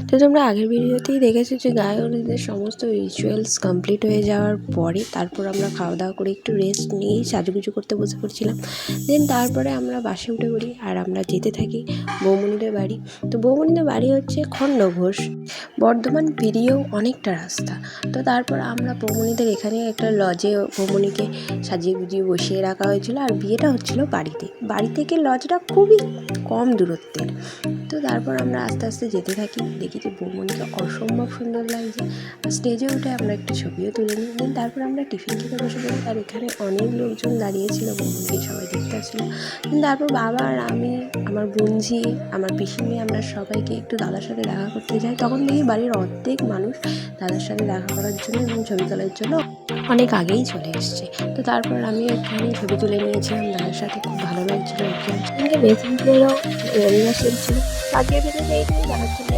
তো তোমরা আগের ভিডিওতেই দেখেছো যে গায়ে হলুদের সমস্ত রিচুয়ালস কমপ্লিট হয়ে যাওয়ার পরে তারপর আমরা খাওয়া দাওয়া করে একটু রেস্ট নিয়েই সাজুগুজু করতে বসে পড়ছিলাম। দেন তারপরে আমরা বাসে উঠে পড়ি আর আমরা যেতে থাকি বৌমনিদের বাড়ি। তো বৌমনিদের বাড়ি হচ্ছে খণ্ডঘোষ, বর্ধমান পেরিয়েও অনেকটা রাস্তা। তো তারপর আমরা বৌমনিদের এখানে একটা লজে বৌমনিকে সাজিয়ে গুজিয়ে বসিয়ে রাখা হয়েছিল। আর বিয়েটা হচ্ছিল বাড়ি থেকে লজটা খুবই কম দূরত্বের। তো তারপর আমরা আস্তে আস্তে যেতে থাকি, দেখি যে বৌমনিকে অসম্ভব সুন্দর লাগছে। স্টেজে উঠে আমরা একটু ছবিও তুলে নিই। দেন তারপর আমরা টিফিন খেতে বসে পড়ি। আর এখানে অনেক লোকজন দাঁড়িয়েছিল, বৌমনিকে সবাই দেখতে আসছিলো। দেন তারপর বাবা আর আমি, আমার বোনঝি, আমার পিসি মেয়ে, আমরা সবাইকে একটু দাদার সাথে দেখা করতে যাই। তখন দেখি বাড়ির অর্ধেক মানুষ দাদার সাথে দেখা করার জন্য এবং ছবি তোলার জন্য অনেক আগেই চলে এসছে। তো তারপর আমি একটুখানি ছবি তুলে নিয়েছিলাম দাদার সাথে, খুব ভালো লাগছিলো। বেসিন ছিল, রবিবার ছিল, আজকের ভিডিওটা এইটুকুই। দেখার জন্য